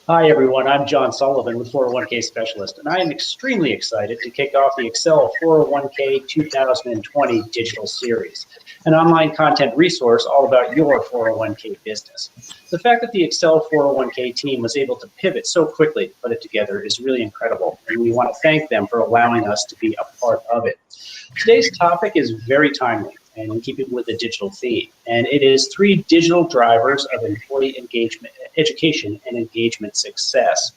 Hi, everyone. I'm John Sullivan with 401k Specialist, and I am extremely excited to kick off the Excel 401k 2020 Digital Series, an online content resource all about your 401k business. The fact that the Excel 401k team was able to pivot so quickly to put it together is really incredible, and we want to thank them for allowing us to be a part of it. Today's topic is very timely and in keeping with the digital theme, and it is 3 digital drivers of employee engagement, education, and engagement success.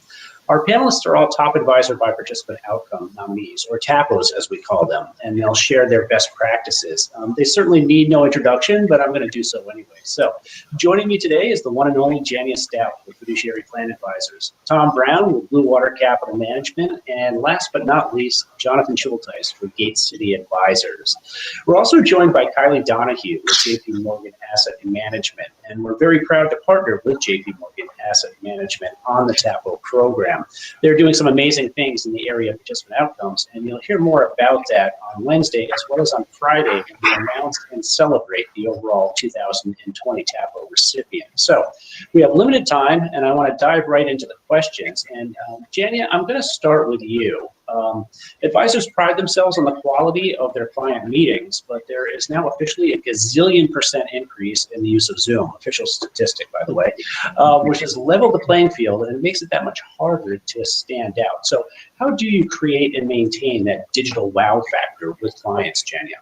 Our panelists are all top advisor by participant outcome nominees, or TAPOs as we call them, and they'll share their best practices. They certainly need no introduction, but I'm going to do so anyway. So joining me today is the one and only Jania Stout with Fiduciary Plan Advisors, Tom Brown with Blue Water Capital Management, and last but not least, Jonathon Schultheiss with Gate City Advisors. We're also joined by Kylie Donahue with J.P. Morgan Asset Management, and we're very proud to partner with J.P. Morgan Asset Management on the TAPO program. They're doing some amazing things in the area of participant outcomes, and you'll hear more about that on Wednesday as well as on Friday when we announce and celebrate the overall 2020 TAPO recipient. So we have limited time, and I want to dive right into the questions. And Jania, I'm going to start with you. Advisors pride themselves on the quality of their client meetings, but there is now officially a gazillion% increase in the use of Zoom, official statistic, by the way, which has leveled the playing field and it makes it that much harder to stand out. So how do you create and maintain that digital wow factor with clients, Jania?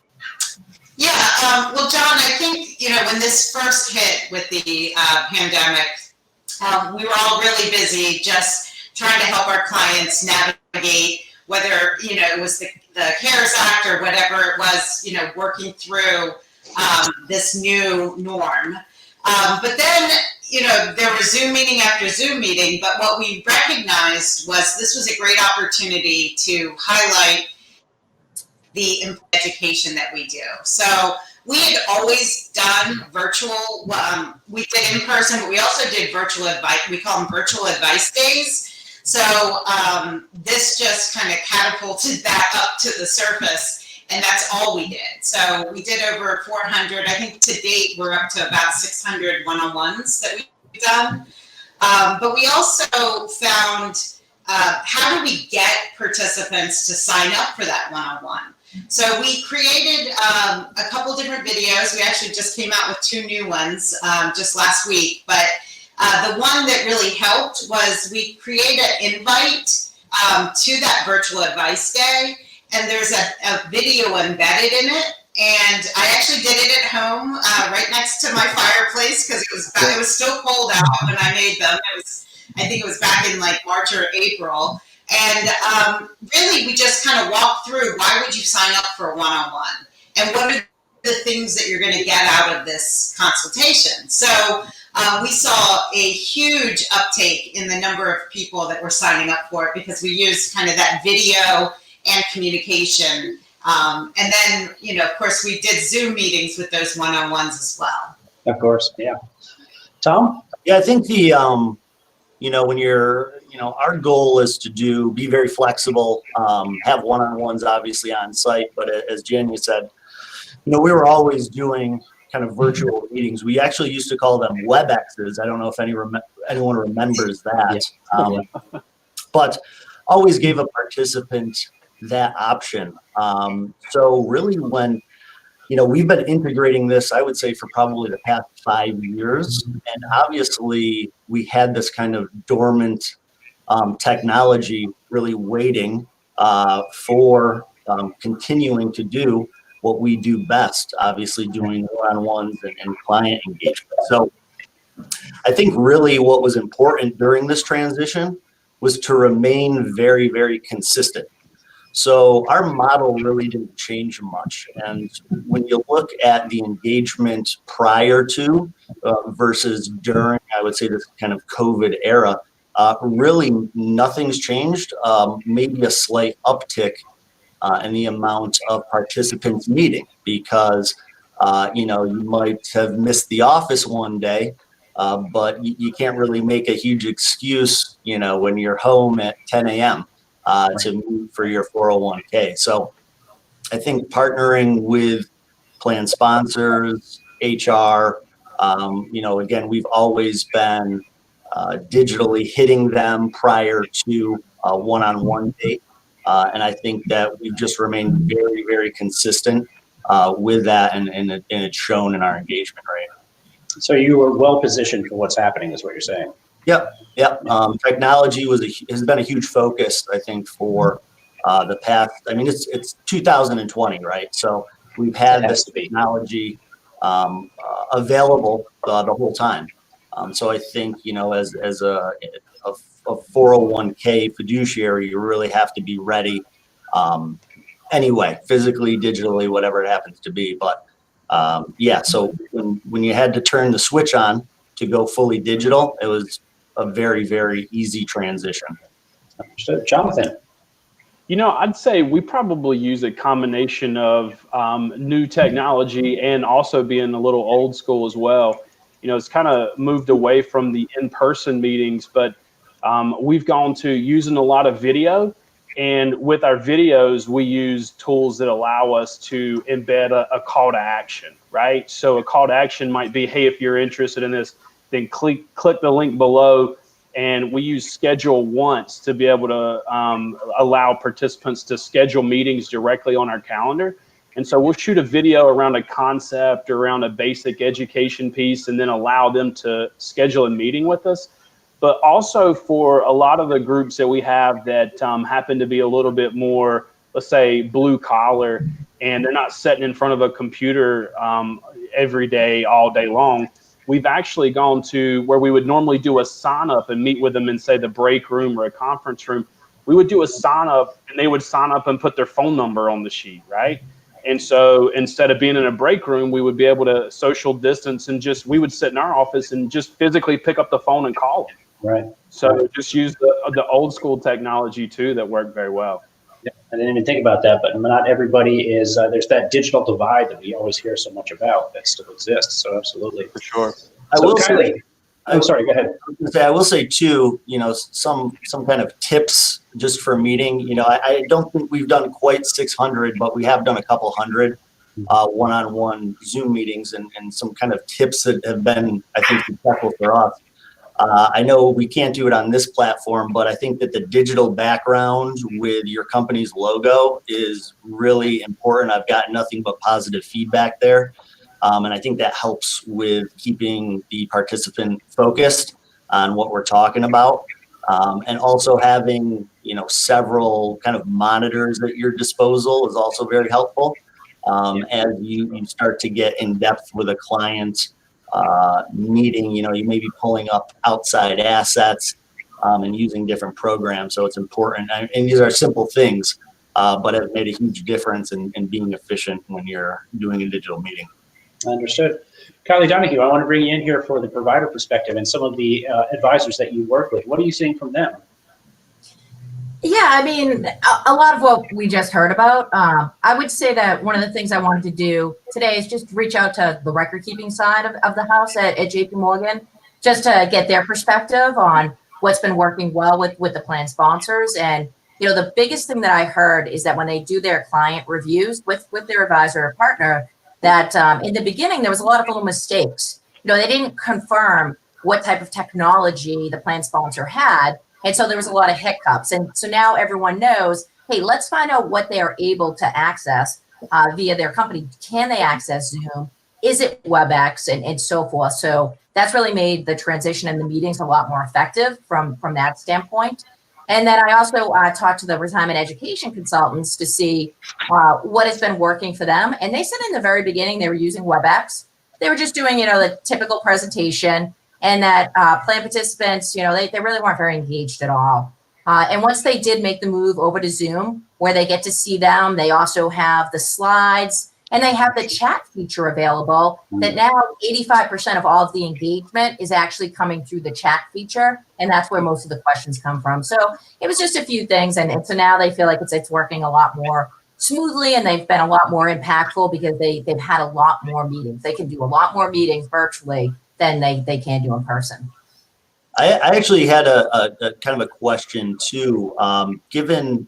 Yeah, well, John, I think, when this first hit with the pandemic, we were all really busy just trying to help our clients navigate whether, it was the CARES Act or whatever it was, working through this new norm. But then, there was Zoom meeting after Zoom meeting, but what we recognized was this was a great opportunity to highlight the education that we do. So we had always done virtual, we did in person, but we also did virtual advice. We call them virtual advice days. So this just kind of catapulted that up to the surface, and that's all we did. So we did over 400. I think to date we're up to about 600 one-on-ones that we've done. But we also found how do we get participants to sign up for that one-on-one? So we created a couple different videos. We actually just came out with 2 new ones just last week, but the one that really helped was we create an invite to that virtual advice day, and there's a video embedded in it. And I actually did it at home right next to my fireplace because it was still cold out when I made them. I think it was back in like March or April. And really, we just kind of walked through why would you sign up for a one-on-one, and what are the things that you're going to get out of this consultation. So we saw a huge uptake in the number of people that were signing up for it because we used kind of that video and communication. And then, of course, we did Zoom meetings with those one-on-ones as well. Of course, yeah. Tom? Yeah, I think when you're, our goal is to be very flexible, have one-on-ones obviously on site, but as Jania said, we were always doing kind of virtual meetings. We actually used to call them WebExes. I don't know if anyone remembers that, but always gave a participant that option. So really when, we've been integrating this, I would say, for probably the past 5 years. And obviously we had this kind of dormant technology really waiting for continuing to do what we do best, obviously doing one-on-ones and client engagement. So I think really what was important during this transition was to remain very, very consistent. So our model really didn't change much. And when you look at the engagement prior to versus during, I would say, this kind of COVID era, really nothing's changed, maybe a slight uptick in the amount of participants meeting because, you might have missed the office one day, but you can't really make a huge excuse, when you're home at 10 a.m. To meet for your 401k. So I think partnering with plan sponsors, HR, again, we've always been digitally hitting them prior to a one-on-one date. And I think that we've just remained very, very consistent with that, and it's shown in our engagement rate. So you were well positioned for what's happening, is what you're saying. Yep. Technology has been a huge focus, I think, for the past. I mean, it's 2020, right? So we've had this technology available the whole time. So I think, as a 401k fiduciary, you really have to be ready anyway, physically, digitally, whatever it happens to be. But yeah, so when you had to turn the switch on to go fully digital, it was a very, very easy transition. Understood. Jonathan? I'd say we probably use a combination of new technology and also being a little old school as well. It's kind of moved away from the in-person meetings, but we've gone to using a lot of video. And with our videos, we use tools that allow us to embed a call to action, right? So a call to action might be, hey, if you're interested in this, then click the link below. And we use schedule once to be able to allow participants to schedule meetings directly on our calendar. And so we'll shoot a video around a concept or around a basic education piece and then allow them to schedule a meeting with us. But also for a lot of the groups that we have that happen to be a little bit more, let's say, blue collar, and they're not sitting in front of a computer every day, all day long, we've actually gone to where we would normally do a sign up and meet with them in, say, the break room or a conference room. We would do a sign up and they would sign up and put their phone number on the sheet, right? And so instead of being in a break room, we would be able to social distance and we would sit in our office and just physically pick up the phone and call them. Right. So just use the old school technology too that worked very well. Yeah, I didn't even think about that, but not everybody is, there's that digital divide that we always hear so much about that still exists. So absolutely. For sure. I'm sorry, go ahead. I will say too, some kind of tips just for meeting. I don't think we've done quite 600, but we have done a couple hundred one-on-one Zoom meetings, and some kind of tips that have been, I think, successful for us. I know we can't do it on this platform, but I think that the digital background with your company's logo is really important. I've got nothing but positive feedback there. And I think that helps with keeping the participant focused on what we're talking about. And also having, several kind of monitors at your disposal is also very helpful. As you start to get in depth with a client meeting, you may be pulling up outside assets and using different programs. So it's important. And these are simple things, but have made a huge difference in being efficient when you're doing a digital meeting. Understood. Kylie Donahue, I want to bring you in here for the provider perspective and some of the advisors that you work with. What are you seeing from them? Yeah, I mean, a lot of what we just heard about. I would say that one of the things I wanted to do today is just reach out to the record keeping side of the house at J.P. Morgan, just to get their perspective on what's been working well with the plan sponsors. And, the biggest thing that I heard is that when they do their client reviews with their advisor or partner, that in the beginning, there was a lot of little mistakes. They didn't confirm what type of technology the plan sponsor had. And so there was a lot of hiccups. And so now everyone knows, hey, let's find out what they are able to access via their company. Can they access Zoom? Is it WebEx and so forth? So that's really made the transition in the meetings a lot more effective from that standpoint. And then I also talked to the retirement education consultants to see what has been working for them. And they said in the very beginning, they were using WebEx. They were just doing, the typical presentation, and that plan participants, they really weren't very engaged at all. And once they did make the move over to Zoom, where they get to see them, they also have the slides and they have the chat feature available that now 85% of all of the engagement is actually coming through the chat feature. And that's where most of the questions come from. So it was just a few things. And so now they feel like it's working a lot more smoothly, and they've been a lot more impactful because they've had a lot more meetings. They can do a lot more meetings virtually than they can do in person. I actually had a kind of a question too. Given,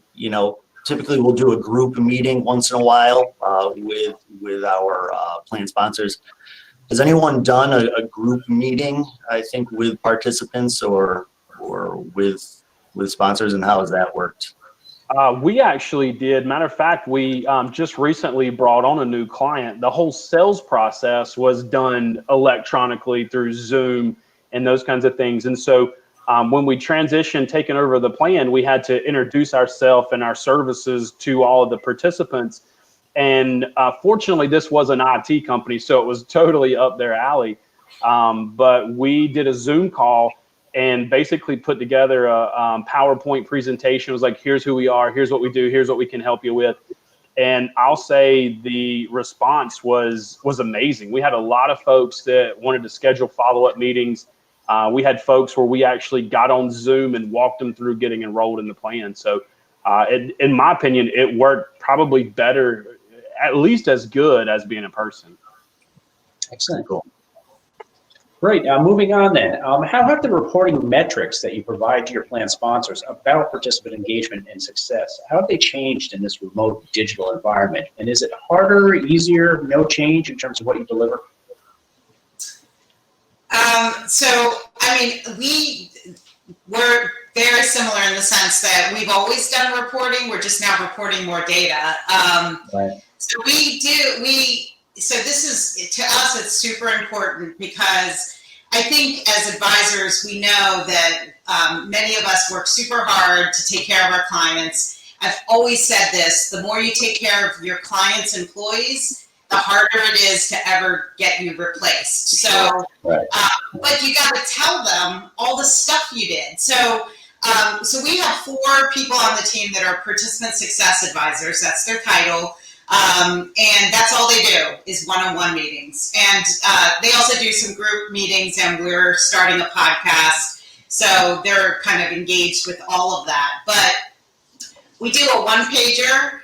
typically we'll do a group meeting once in a while with our plan sponsors. Has anyone done a group meeting, I think, with participants or with sponsors, and how has that worked? We actually did. Matter of fact, we just recently brought on a new client. The whole sales process was done electronically through Zoom and those kinds of things. And so when we transitioned, taking over the plan, we had to introduce ourselves and our services to all of the participants. And fortunately, this was an IT company, so it was totally up their alley. But we did a Zoom call and basically put together a PowerPoint presentation. It was like, here's who we are, here's what we do, here's what we can help you with. And I'll say the response was amazing. We had a lot of folks that wanted to schedule follow-up meetings. We had folks where we actually got on Zoom and walked them through getting enrolled in the plan. So in my opinion, it worked probably better, at least as good as being in person. Excellent. Cool. Great. Now, moving on then, how have the reporting metrics that you provide to your plan sponsors about participant engagement and success, how have they changed in this remote digital environment? And is it harder, easier, no change in terms of what you deliver? So, I mean, we're very similar in the sense that we've always done reporting. We're just now reporting more data. Right. So so this is, to us, it's super important because I think as advisors, we know that many of us work super hard to take care of our clients. I've always said this, the more you take care of your clients' employees, the harder it is to ever get you replaced. So, Right. but you got to tell them all the stuff you did. So we have 4 people on the team that are participant success advisors. That's their title. And that's all they do is one-on-one meetings. And they also do some group meetings, and we're starting a podcast. So they're kind of engaged with all of that. But we do a one-pager.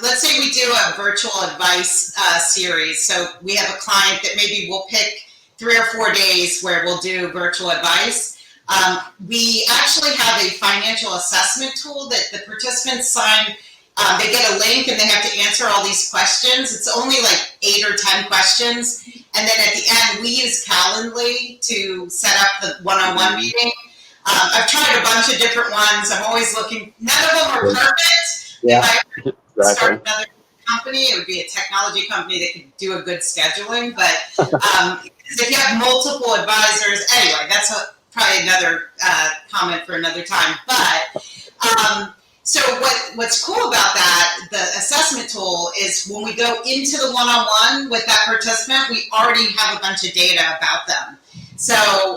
Let's say we do a virtual advice series. So we have a client that maybe we'll pick 3 or 4 days where we'll do virtual advice. We actually have a financial assessment tool that the participants sign. They get a link and they have to answer all these questions. It's only like 8 or 10 questions. And then at the end, we use Calendly to set up the one-on-one meeting. I've tried a bunch of different ones. I'm always looking. None of them are perfect. Yeah. If I start another company, it would be a technology company that could do a good scheduling. But if you have multiple advisors, anyway, that's probably another comment for another time. But so what's cool about that, the assessment tool, is when we go into the one-on-one with that participant, we already have a bunch of data about them. So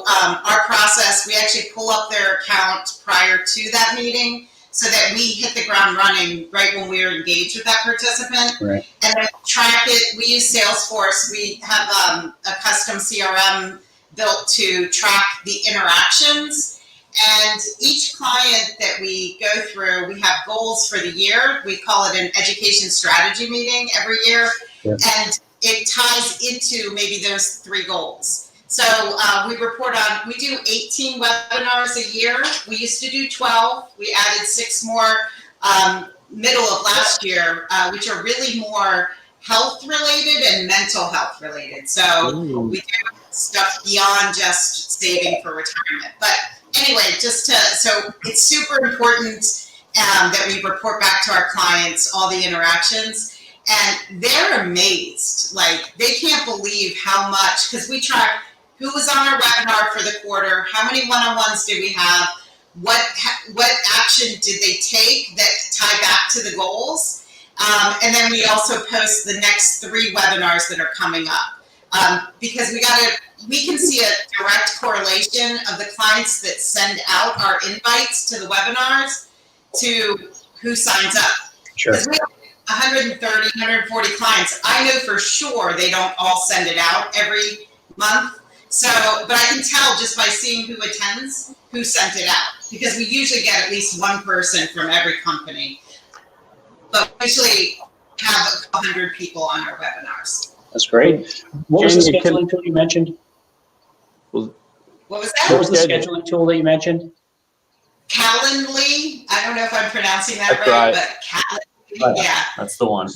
our process, we actually pull up their account prior to that meeting so that we hit the ground running right when we're engaged with that participant. Right. And then track it. We use Salesforce. We have a custom CRM built to track the interactions. And each client that we go through, we have goals for the year. We call it an education strategy meeting every year. Yeah. And it ties into maybe those 3 goals. So we do 18 webinars a year. We used to do 12. We added 6 more middle of last year, which are really more health related and mental health related. So we do stuff beyond just saving for retirement. But anyway, so it's super important that we report back to our clients all the interactions, and they're amazed. Like, they can't believe how much, because we track who was on our webinar for the quarter, how many one-on-ones did we have, what action did they take that tie back to the goals, and then we also post the next 3 webinars that are coming up, because we can see a direct correlation of the clients that send out our invites to the webinars to who signs up. Sure. Because we have 130, 140 clients. I know for sure they don't all send it out every month. So, but I can tell just by seeing who attends, who sent it out. Because we usually get at least one person from every company. But we usually have 100 people on our webinars. That's great. What was the Jania, scheduling tool you mentioned? What was that? What was the scheduling tool that you mentioned? Calendly. I don't know if I'm pronouncing that That's right, right. but Yeah. That's the one.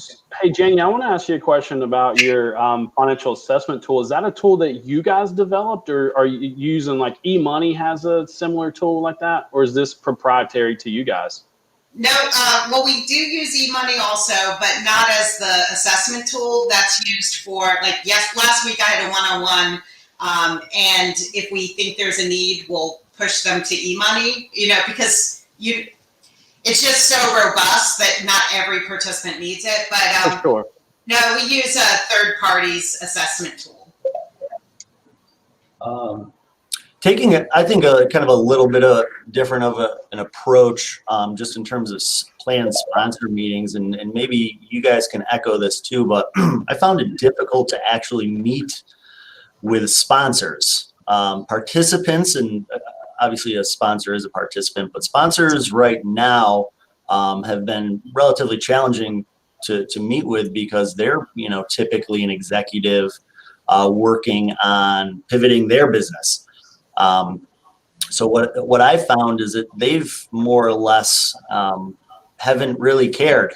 Hey, Jania, I want to ask you a question about your financial assessment tool. Is that a tool that you guys developed, or are you using like eMoney has a similar tool like that, or is this proprietary to you guys? No, well, we do use eMoney also, but not as the assessment tool. That's used for, like, yes, last week I had a one-on-one, and if we think there's a need, we'll push them to eMoney, because it's just so robust that not every participant needs it. But For sure. no, we use a third party's assessment tool. Taking it, I think, kind of a little bit of different of an approach, just in terms of planned sponsor meetings, and maybe you guys can echo this too, but I found it difficult to actually meet with sponsors, participants, and obviously a sponsor is a participant, but sponsors right now have been relatively challenging to meet with because they're, typically an executive working on pivoting their business. So what I found is that they've more or less haven't really cared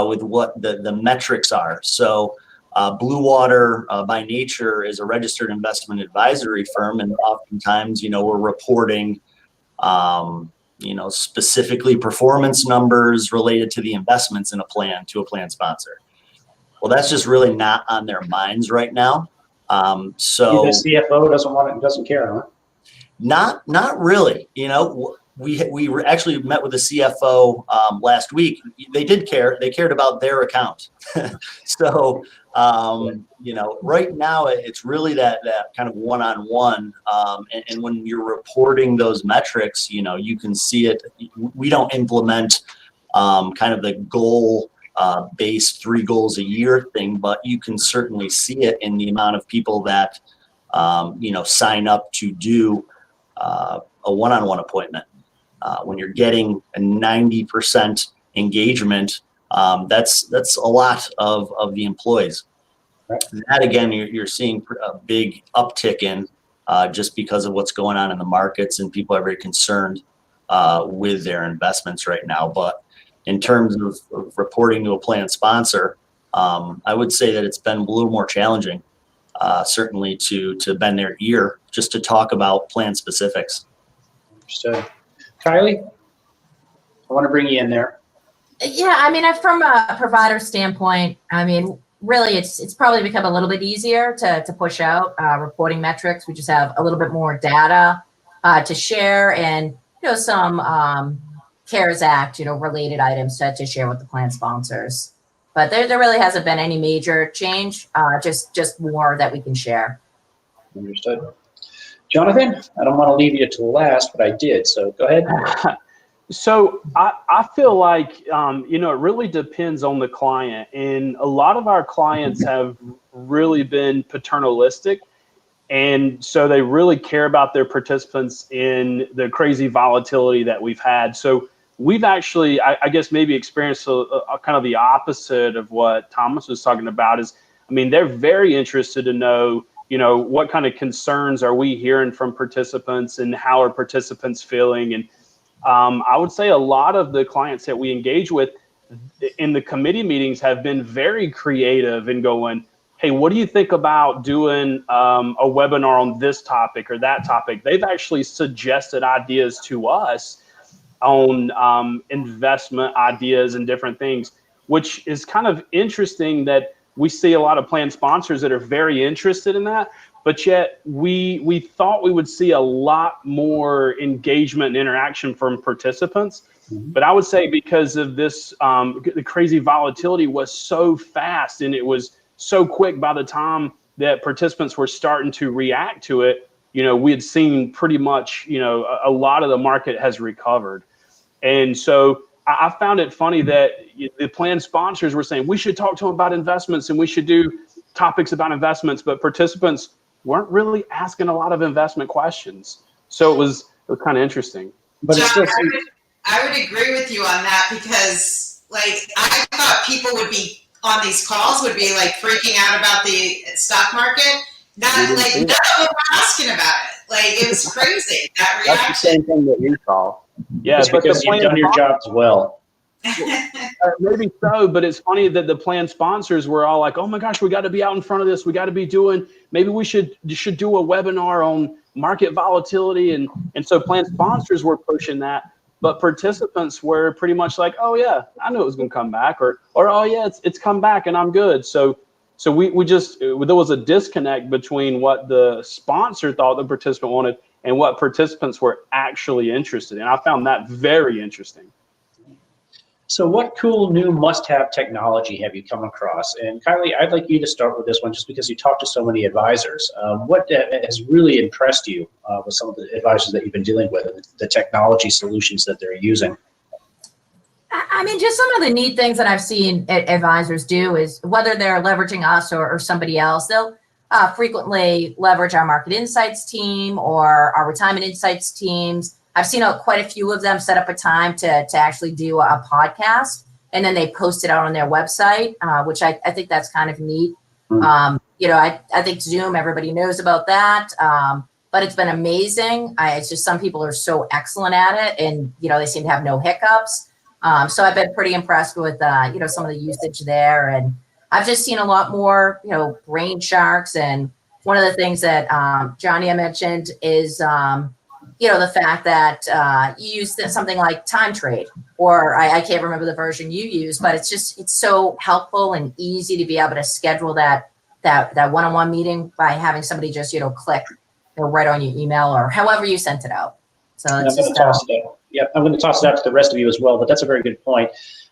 with what the metrics are. So Blue Water by nature is a registered investment advisory firm, and oftentimes, we're reporting, specifically performance numbers related to the investments in a plan to a plan sponsor. Well, that's just really not on their minds right now. So the CFO doesn't care, huh? Not really. We actually met with the CFO last week. They did care. They cared about their account. So right now it's really that kind of one-on-one. And when you're reporting those metrics, you can see it. We don't implement kind of the goal based 3 goals a year thing, but you can certainly see it in the amount of people that sign up to do a one-on-one appointment. When you're getting a 90% engagement, that's a lot of the employees. Right. That again, you're seeing a big uptick in just because of what's going on in the markets, and people are very concerned with their investments right now. But in terms of reporting to a plan sponsor, I would say that it's been a little more challenging, certainly to bend their ear just to talk about plan specifics. Understood. Kylie, I want to bring you in there. Yeah, from a provider standpoint, really it's probably become a little bit easier to push out reporting metrics. We just have a little bit more data to share, and some CARES Act related items to share with the plan sponsors. But there really hasn't been any major change, just more that we can share. Understood. Jonathon, I don't want to leave you to last, but I did, so go ahead. So I feel like, it really depends on the client. And a lot of our clients have really been paternalistic. And so they really care about their participants in the crazy volatility that we've had. So we've actually, I guess, maybe experienced a kind of the opposite of what Thomas was talking about is, they're very interested to know, what kind of concerns are we hearing from participants and how are participants feeling? And I would say a lot of the clients that we engage with in the committee meetings have been very creative in going, hey, what do you think about doing a webinar on this topic or that topic? They've actually suggested ideas to us on investment ideas and different things, which is kind of interesting that we see a lot of plan sponsors that are very interested in that, but yet we thought we would see a lot more engagement and interaction from participants. Mm-hmm. But I would say because of this, the crazy volatility was so fast and it was so quick by the time that participants were starting to react to it, we had seen pretty much, a lot of the market has recovered. And so I found it funny that the plan sponsors were saying we should talk to them about investments and we should do topics about investments, but participants weren't really asking a lot of investment questions. So it was kind of interesting. But John, I would agree with you on that because, I thought people would be on these calls would be freaking out about the stock market. None of them were asking about it. It was crazy that reaction. That's the same thing that we saw. Yeah, it's because you've done your jobs well. Maybe so, but it's funny that the plan sponsors were all like, "Oh my gosh, we got to be out in front of this. We got to be doing. Maybe we should do a webinar on market volatility." And so plan sponsors were pushing that, but participants were pretty much like, "Oh yeah, I knew it was going to come back," or "Oh yeah, it's come back and I'm good." So we just there was a disconnect between what the sponsor thought the participant wanted and what participants were actually interested in. I found that very interesting. So what cool new must-have technology have you come across? And Kylie, I'd like you to start with this one just because you talk to so many advisors. What has really impressed you with some of the advisors that you've been dealing with, and the technology solutions that they're using? I mean, just some of the neat things that I've seen advisors do is whether they're leveraging us or somebody else, they'll frequently leverage our market insights team or our retirement insights teams. I've seen quite a few of them set up a time to actually do a podcast, and then they post it out on their website, which I think that's kind of neat. I think Zoom, everybody knows about that, but it's been amazing. It's just some people are so excellent at it, and they seem to have no hiccups. So I've been pretty impressed with some of the usage there, and I've just seen a lot more brain sharks. And one of the things that Jania mentioned is the fact that you use something like Time Trade, or I can't remember the version you use, but it's so helpful and easy to be able to schedule that one-on-one meeting by having somebody just click right on your email or however you sent it out. So it's just I'm going to toss it out to the rest of you as well, but that's a very good point.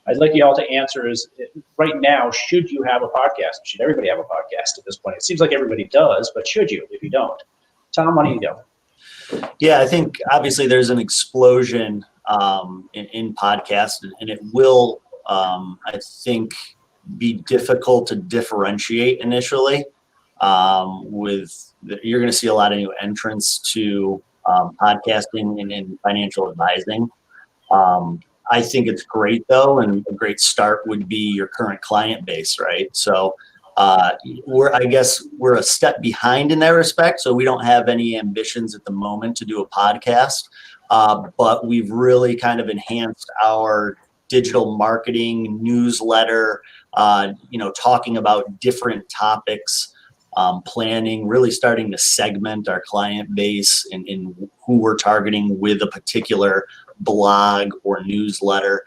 I'd like you all to answer is, right now, should you have a podcast? Should everybody have a podcast at this point? It seems like everybody does, but should you if you don't? Tom, why don't you go? Yeah, I think obviously there's an explosion in podcasts, and it will, I think, be difficult to differentiate initially. You're going to see a lot of new entrants to podcasting and financial advising. I think it's great though, and a great start would be your current client base, right? So we're a step behind in that respect. So we don't have any ambitions at the moment to do a podcast, but we've really kind of enhanced our digital marketing newsletter, talking about different topics, planning, really starting to segment our client base in who we're targeting with a particular blog or newsletter.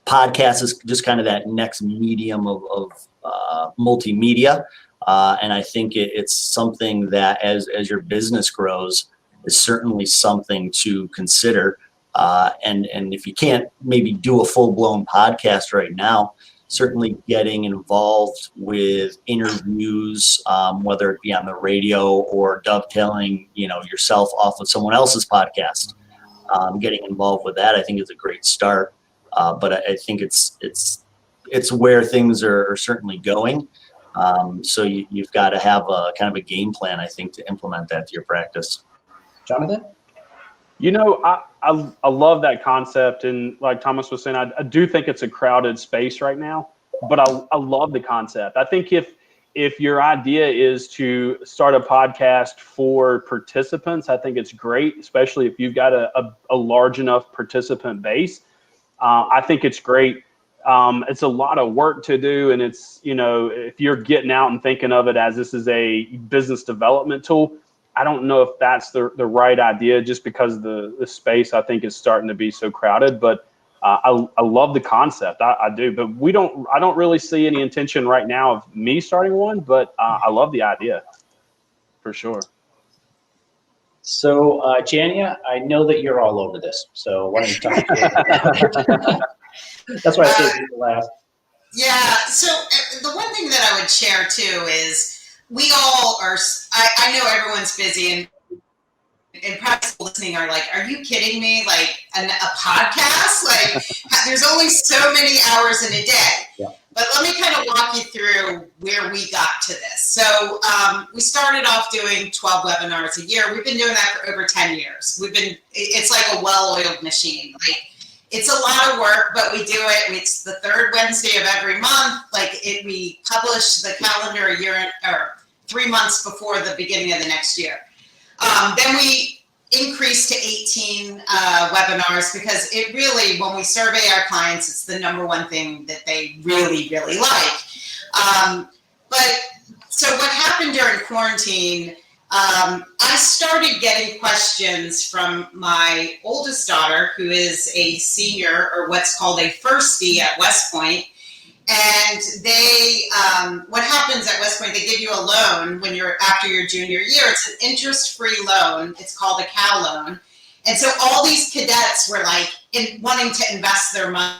Podcast is just kind of that next medium of multimedia. And I think it's something that as your business grows is certainly something to consider. And if you can't maybe do a full-blown podcast right now, certainly getting involved with interviews, whether it be on the radio or dovetailing, yourself off of someone else's podcast. Getting involved with that, I think, is a great start. But I think it's where things are certainly going. So you've got to have a kind of a game plan, I think, to implement that to your practice. Jonathan? I love that concept. And like Thomas was saying, I do think it's a crowded space right now, but I love the concept. I think if your idea is to start a podcast for participants, I think it's great, especially if you've got a large enough participant base. I think it's great. It's a lot of work to do. And it's, if you're getting out and thinking of it as this is a business development tool, I don't know if that's the right idea, just because the space, I think, is starting to be so crowded. But I love the concept. I do. But I don't really see any intention right now of me starting one. But I love the idea for sure. So, Jania, I know that you're all over this. So why don't you talk about That's why I saved you for last. Yeah. So the one thing that I would share too is we all are. I know everyone's busy, and probably listening are like, "Are you kidding me? Like a podcast? Like there's only so many hours in a day." Yeah. But let me kind of walk you through where we got to this. So we started off doing 12 webinars a year. We've been doing that for over 10 years. It's like a well-oiled machine. Like it's a lot of work, but we do it. It's the third Wednesday of every month. We publish the calendar a year or 3 months before the beginning of the next year. Then we increased to 18 webinars because it really, when we survey our clients, it's the number one thing that they really, really like. But so what happened during quarantine, I started getting questions from my oldest daughter, who is a senior, or what's called a firstie at West Point. And they, what happens at West Point, they give you a loan when you're after your junior year. It's an interest-free loan. It's called a Cal loan. And so all these cadets were like wanting to invest their money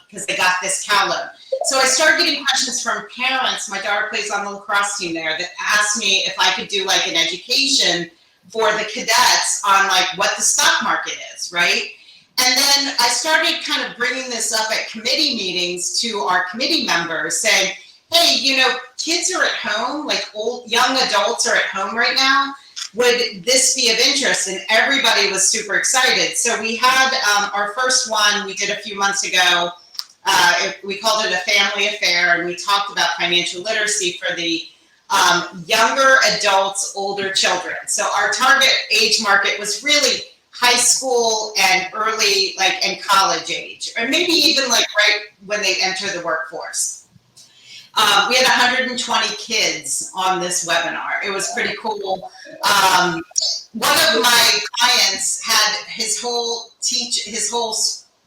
because they got this Cal loan. So I started getting questions from parents. My daughter plays on the lacrosse team there, that asked me if I could do like an education for the cadets on like what the stock market is, right? And then I started kind of bringing this up at committee meetings to our committee members, saying, hey, you know, kids are at home, like young adults are at home right now. Would this be of interest? And everybody was super excited. So we had our first one we did a few months ago. We called it a family affair, and we talked about financial literacy for the younger adults, older children. So our target age market was really high school and early, like, and college age, or maybe even like right when they enter the workforce. We had 120 kids on this webinar. It was pretty cool. One of my clients had his whole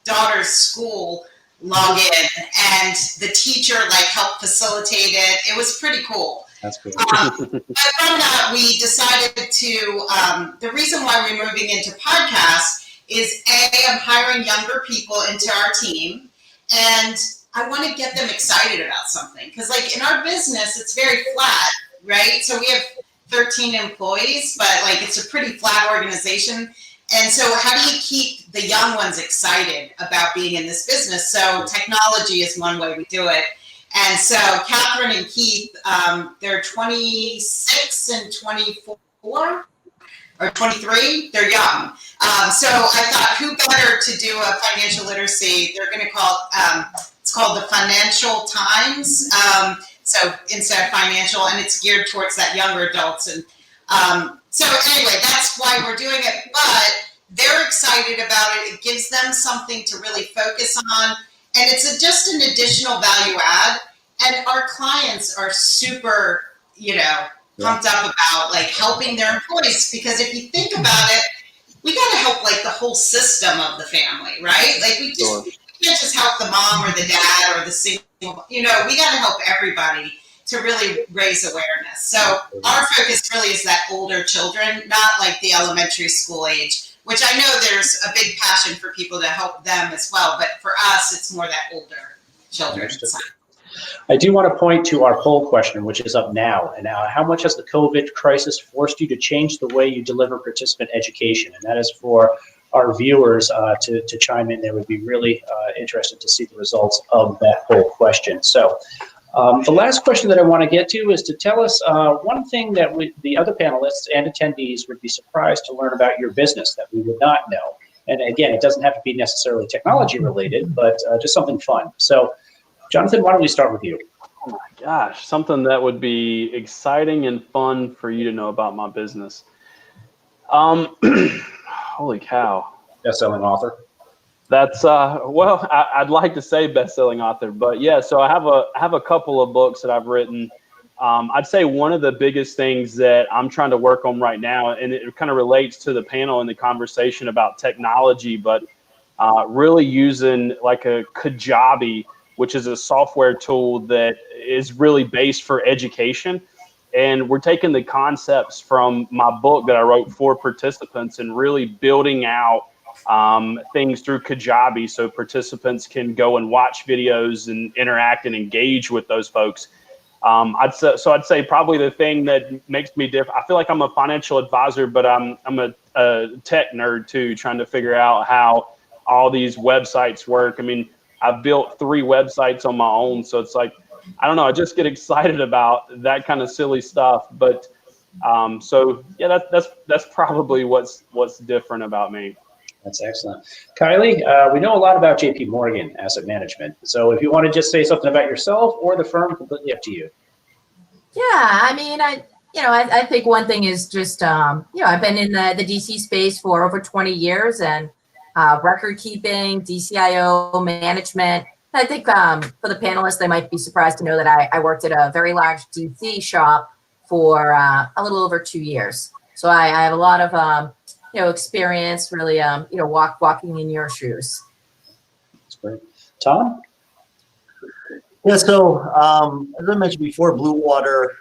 daughter's school log in, and the teacher like helped facilitate it. It was pretty cool. That's cool. But from that, we decided to, the reason why we're moving into podcasts is I'm hiring younger people into our team, and I want to get them excited about something. Because like in our business, it's very flat, right? So we have 13 employees, but like it's a pretty flat organization. And so how do you keep the young ones excited about being in this business? So technology is one way we do it. And so Catherine and Keith, they're 26 and 24 or 23. They're young. So I thought, who better to do a financial literacy? They're going to call it's called the Financial Times. So instead of financial, and it's geared towards that younger adults. And so anyway, that's why we're doing it. But they're excited about it. It gives them something to really focus on. And it's just an additional value add. And our clients are super, you know, pumped up about like helping their employees, because if you think about it, we got to help like the whole system of the family, right? Like we can't just help the mom or the dad or the single, you know, we got to help everybody to really raise awareness. So our focus really is that older children, not like the elementary school age, which I know there's a big passion for people to help them as well. But for us, it's more that older children. I do want to point to our poll question, which is up now. And how much has the COVID crisis forced you to change the way you deliver participant education? And that is for our viewers to chime in. They would be really interested to see the results of that poll question. So the last question that I want to get to is to tell us one thing that the other panelists and attendees would be surprised to learn about your business that we would not know. And again, it doesn't have to be necessarily technology related, but just something fun. So Jonathon, why don't we start with you? Oh my gosh, something that would be exciting and fun for you to know about my business. Holy cow. Best-selling author. That's well, I'd like to say best-selling author, but yeah. So I have a couple of books that I've written. I'd say one of the biggest things that I'm trying to work on right now, and it kind of relates to the panel and the conversation about technology, but really using like a Kajabi, which is a software tool that is really based for education. And we're taking the concepts from my book that I wrote for participants and really building out things through Kajabi so participants can go and watch videos and interact and engage with those folks. I'd say probably the thing that makes me different, I feel like I'm a financial advisor, but I'm a tech nerd too, trying to figure out how all these websites work. I mean, I've built 3 websites on my own, so it's like, I don't know, I just get excited about that kind of silly stuff. But so yeah, that's probably what's different about me. That's excellent. Kylie, we know a lot about J.P. Morgan Asset Management. So if you want to just say something about yourself or the firm, completely up to you. Yeah, I mean, I think one thing is just, I've been in the DC space for over 20 years and record keeping, DCIO management. I think for the panelists, they might be surprised to know that I worked at a very large DC shop for a little over 2 years. So I have a lot of, experience really, walking in your shoes. That's great. Tom? Yeah, so as I mentioned before, Blue Water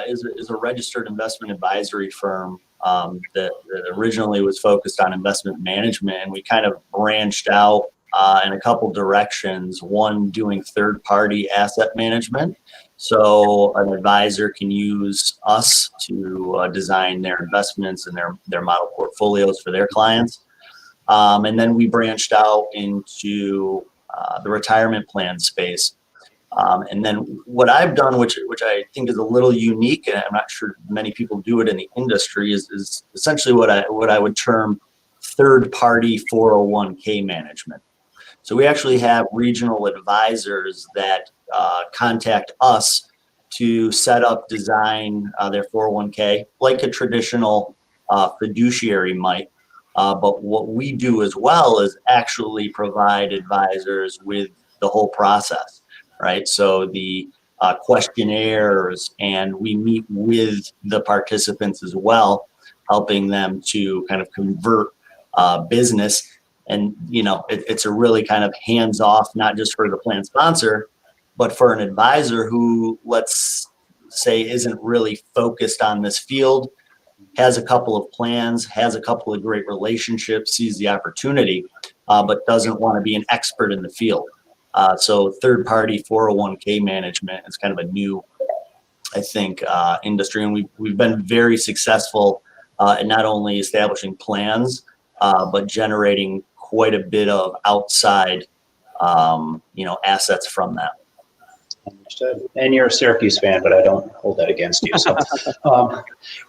is a registered investment advisory firm that originally was focused on investment management, and we kind of branched out in a couple directions. One, doing third-party asset management, so an advisor can use us to design their investments and their model portfolios for their clients. And then we branched out into the retirement plan space. And then what I've done, which I think is a little unique, and I'm not sure many people do it in the industry, is essentially what I would term third-party 401k management. So we actually have regional advisors that contact us to set up, design their 401k like a traditional fiduciary might. But what we do as well is actually provide advisors with the whole process. Right, so the questionnaires, and we meet with the participants as well, helping them to kind of convert business. And it's a really kind of hands-off, not just for the plan sponsor, but for an advisor who, let's say, isn't really focused on this field, has a couple of plans, has a couple of great relationships, sees the opportunity, but doesn't want to be an expert in the field. So third-party 401k management is kind of a new, I think, industry, and we've been very successful in not only establishing plans, but generating quite a bit of outside, assets from that. Understood. And you're a Syracuse fan, but I don't hold that against you. So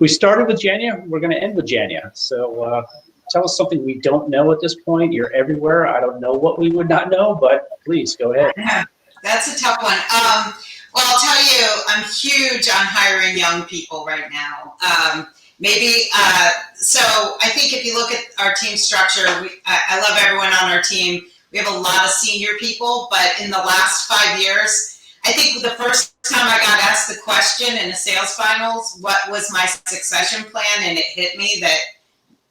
we started with Jania. We're going to end with Jania. So tell us something we don't know at this point. You're everywhere. I don't know what we would not know, but please go ahead. That's a tough one. Well, I'll tell you, I'm huge on hiring young people right now. So I think if you look at our team structure, I love everyone on our team. We have a lot of senior people, but in the last 5 years, I think the first time I got asked the question in the sales finals, what was my succession plan? And it hit me that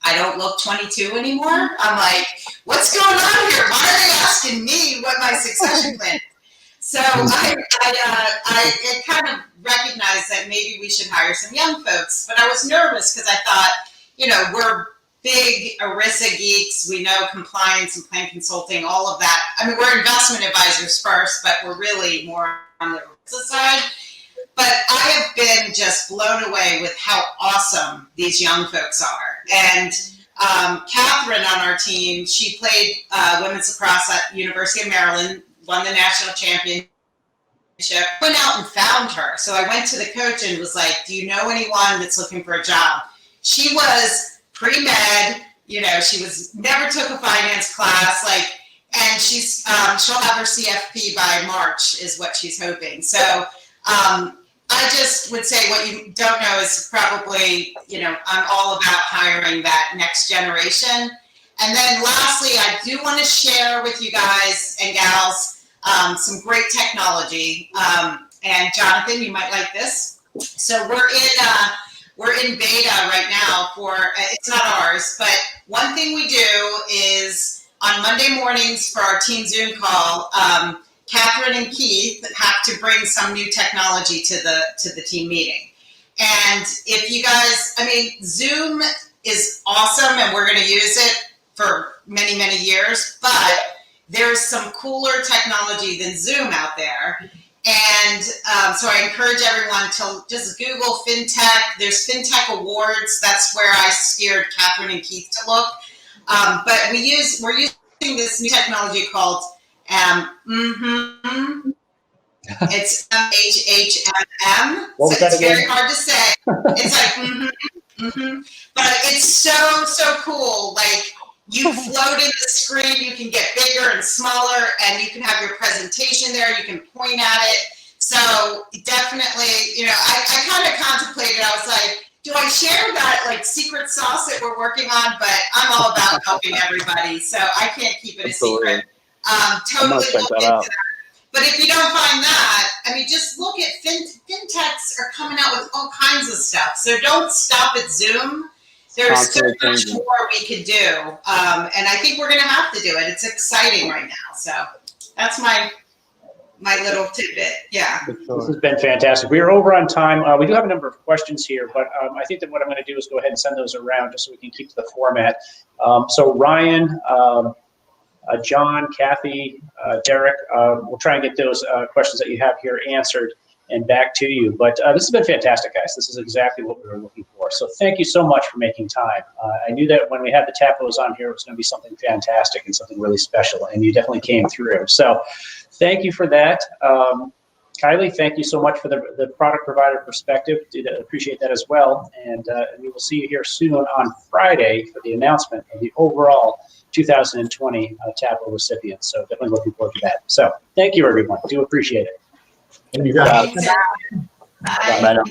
I don't look 22 anymore. I'm like, what's going on here? Why are they asking me what my succession plan is? So I kind of recognized that maybe we should hire some young folks, but I was nervous because I thought, we're big ERISA geeks. We know compliance and plan consulting, all of that. I mean, we're investment advisors first, but we're really more on the ERISA side. But I have been just blown away with how awesome these young folks are. And Catherine on our team, she played women's lacrosse at University of Maryland, won the national championship, went out and found her. So I went to the coach and was like, do you know anyone that's looking for a job? She was pre-med, she never took a finance class, and she'll have her CFP by March is what she's hoping. So I just would say what you don't know is probably, I'm all about hiring that next generation. And then lastly, I do want to share with you guys and gals some great technology. And Jonathon, you might like this. So we're in beta right now it's not ours, but one thing we do is on Monday mornings for our team Zoom call, Catherine and Keith have to bring some new technology to the team meeting. And if you guys, Zoom is awesome and we're going to use it for many, many years, but there's some cooler technology than Zoom out there. And so I encourage everyone to just Google FinTech. There's FinTech Awards. That's where I steered Catherine and Keith to look. But we're using this new technology called It's MHHMM. So it's very hard to say. It's like but it's so cool. You float in the screen, you can get bigger and smaller, and you can have your presentation there, you can point at it. So definitely, you know, I kind of contemplated, I was like, do I share that like secret sauce that we're working on? But I'm all about helping everybody, so I can't keep it a secret. Totally check look that into out. that. But if you don't find that, I mean, just look at fintechs are coming out with all kinds of stuff. So don't stop at Zoom. There's so Constantly much changing. more we could do, and I think we're going to have to do it. It's exciting right now. So that's my little tidbit. Yeah. This has been fantastic. We are over on time. We do have a number of questions here, but I think that what I'm going to do is go ahead and send those around just so we can keep to the format. So Ryan, John, Kathy, Derek, we'll try and get those questions that you have here answered and back to you. But this has been fantastic, guys. This is exactly what we were looking for. So thank you so much for making time. I knew that when we had the TAPOs on here, it was going to be something fantastic and something really special, and you definitely came through. So thank you for that. Kylie, thank you so much for the product provider perspective. Did appreciate that as well. And we will see you here soon on Friday for the announcement of the overall 2020 TAPO recipients. So definitely looking forward to that. So thank you, everyone. Do appreciate it. Thank you, guys. Bye. Bye now.